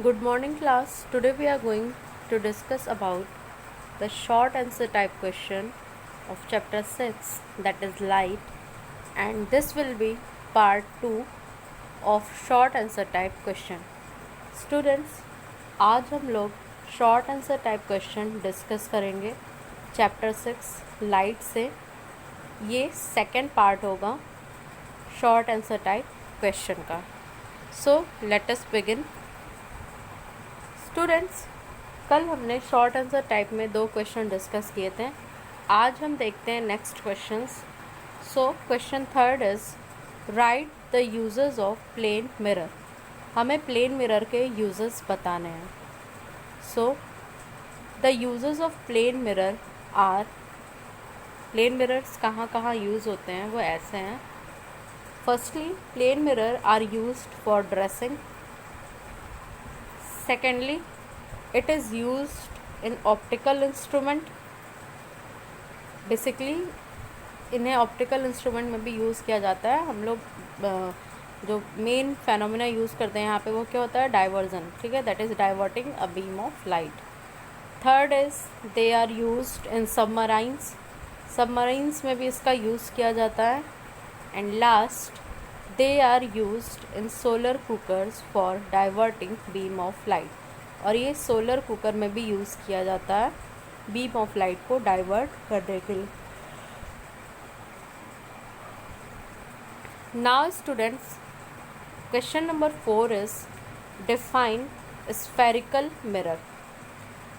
Good morning class. Today we are going to discuss about the short answer type question of chapter 6, that is light, and this will be part 2 of short answer type question. Students, आज हम लोग short answer type question discuss करेंगे chapter 6 light से. ये second part होगा short answer type question का. So let us begin. Students, कल हमने शॉर्ट आंसर टाइप में 2 क्वेश्चन डिस्कस किए थे. आज हम देखते हैं next questions. So question third is write the uses of plane mirror. हमें प्लेन मिरर के यूजेस बताने हैं. So the uses of plane mirror are, plane mirrors कहाँ कहाँ यूज़ होते हैं वो ऐसे हैं. Firstly, plane mirror are used for dressing. Secondly, it is used in optical instrument. Basically, इन्हें ऑप्टिकल इंस्ट्रूमेंट में भी यूज़ किया जाता है. हम लोग जो मेन फेनोमेना यूज़ करते हैं यहाँ पे वो क्या होता है, डाइवर्जन. ठीक है, that is diverting a beam of light. Third is they are used in submarines. Submarines में भी इसका यूज़ किया जाता है. And last, they are used in solar cookers for diverting beam of light. और ये सोलर कुकर में भी यूज़ किया जाता है बीम ऑफ लाइट को डाइवर्ट करने के लिए. Now students, question number 4 is define spherical mirror.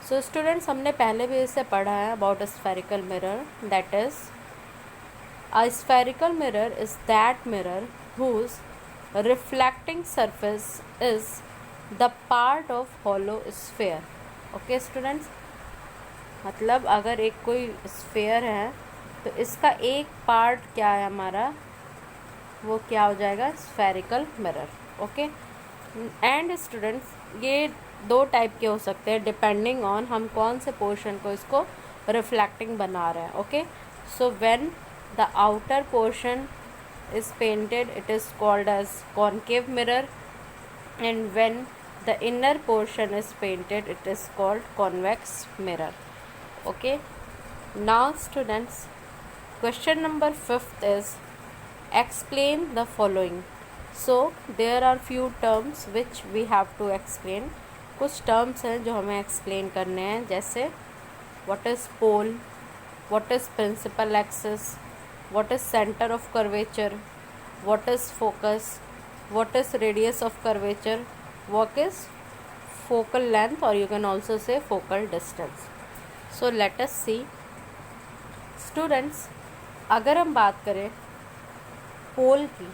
So students, हमने पहले भी इसे पढ़ा है about spherical mirror. That is a spherical mirror is that mirror whose reflecting surface is the part of hollow sphere. Okay students, मतलब अगर एक कोई स्फेयर है तो इसका एक पार्ट क्या है हमारा, वो क्या हो जाएगा, spherical mirror. Okay. And students, ये 2 टाइप के हो सकते हैं डिपेंडिंग ऑन हम कौन से पोर्शन को इसको रिफ्लेक्टिंग बना रहे हैं. Okay. So when the outer portion is painted, it is called as concave mirror, and when the inner portion is painted, it is called convex mirror. Okay. Now students, question number 5th is explain the following. So there are few terms which we have to explain. कुछ terms हैं जो हमें explain करने हैं, जैसे what is pole, what is principal axis, what is center of curvature, what is focus, what is radius of curvature, what is focal length, or you can also say focal distance. So let us see. Students, अगर हम बात करें पोल की,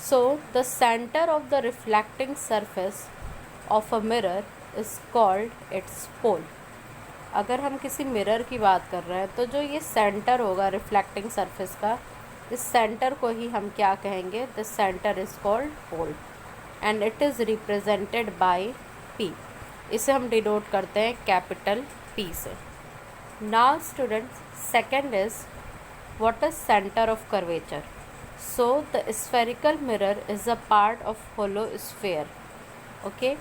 so the center of the reflecting surface of a mirror is called its pole. अगर हम किसी mirror की बात कर रहे हैं तो जो ये सेंटर होगा रिफ्लेक्टिंग सरफेस का, इस सेंटर को ही हम क्या कहेंगे, the centre is called pole and it is represented by P. इसे हम डिनोट करते हैं कैपिटल पी से. Now students, second is what is centre of curvature. So the spherical mirror is a part of hollow sphere. Okay.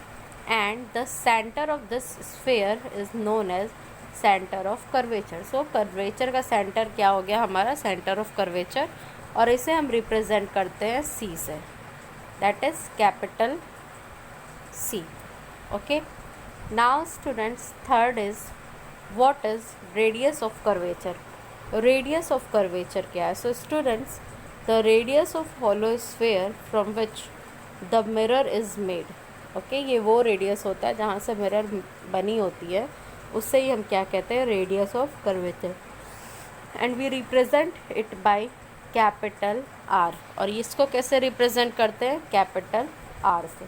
and the center of this sphere is known as center of curvature. So curvature का center क्या हो गया हमारा, center of curvature, और इसे हम represent करते हैं C से, that is capital C. Okay. Now students, third is what is radius of curvature. Radius of curvature क्या है. So students, the radius of hollow sphere from which the mirror is made. Okay. ये वो radius होता है जहाँ से mirror बनी होती है, उससे ही हम क्या कहते हैं, radius of curvature. And we represent it by capital R. और इसको कैसे रिप्रेजेंट करते हैं, कैपिटल आर से.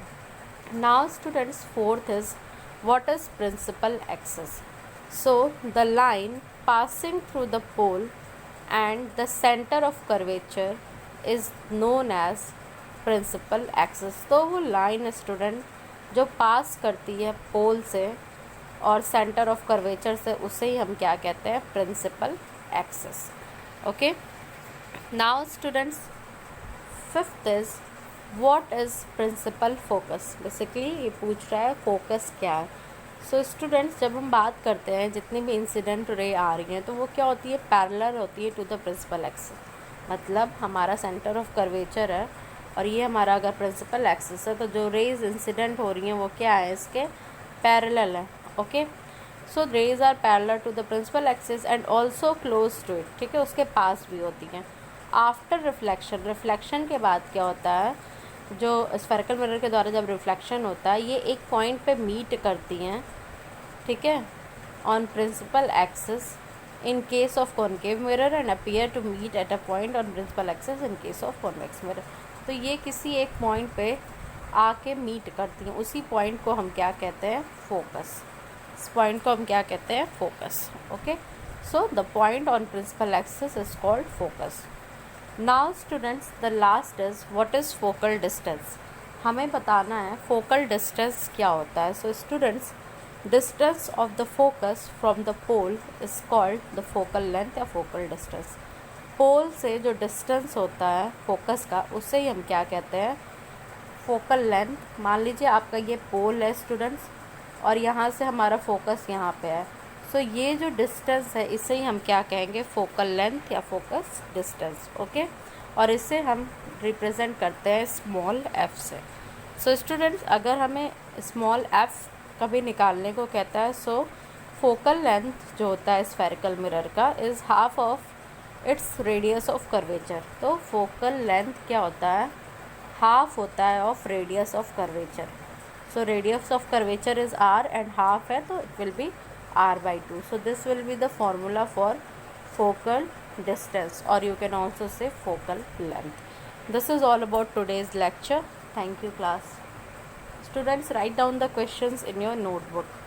Now students, fourth is what is principal axis. So the line passing through the pole and the centre of curvature is known as principal axis. तो वो line student जो पास करती है पोल से और सेंटर ऑफ कर्वेचर से, उसे ही हम क्या कहते हैं, principal axis. Okay. Now students, fifth is what is principal focus, basically ये पूछ रहा है फोकस क्या है। सो स्टूडेंट्स, जब हम बात करते हैं जितनी भी इंसिडेंट रे आ रही हैं तो वो क्या होती है, पैरेलल होती है टू द प्रिंसिपल एक्सिस। मतलब हमारा सेंटर ऑफ कर्वेचर है और ये हमारा अगर प्रिंसिपल एक्सिस है तो जो रेज इंसिडेंट हो रही हैं वो क्या है, इसके पैरेलल है। Okay, so rays are parallel to the principal axis and also close to it, ठीक है, उसके पास भी होती हैं। आफ्टर रिफ्लेक्शन, रिफ्लेक्शन के बाद क्या होता है, जो स्फेरिकल मिरर के द्वारा जब रिफ्लेक्शन होता है ये एक पॉइंट पे मीट करती हैं, ठीक है, on principal axis in case of concave mirror and appear to meet at a point on principal axis in case of convex mirror. तो ये किसी एक पॉइंट पे आके मीट करती हैं, उसी पॉइंट को हम क्या कहते हैं, फोकस। इस पॉइंट को हम क्या कहते हैं, focus. Okay, so the point on principal axis is called focus. Now students, the last is what is focal distance. हमें बताना है फोकल डिस्टेंस क्या होता है। So students, distance of the focus from the pole is called the focal length या focal distance. पोल से जो डिस्टेंस होता है फोकस का, उससे ही हम क्या कहते हैं, फोकल लेंथ। मान लीजिए आपका ये पोल है स्टूडेंट्स और यहाँ से हमारा फोकस यहाँ पे है, सो ये जो डिस्टेंस है इसे ही हम क्या कहेंगे, फोकल लेंथ या फोकस डिस्टेंस। ओके, और इसे हम रिप्रेजेंट करते हैं स्मॉल एफ से। सो स्टूडेंट्स, अगर हमें स्मॉल एफ कभी निकालने को कहता है, सो फोकल लेंथ जो होता है स्फेरिकल मिरर का is half of its radius of curvature. तो फोकल लेंथ क्या होता है, हाफ होता है of radius of curvature. So radius of curvature is R and half है तो it will be r/2. So this will be the formula for focal distance, or you can also say focal length. This is all about today's lecture. Thank you class. Students, write down the questions in your notebook.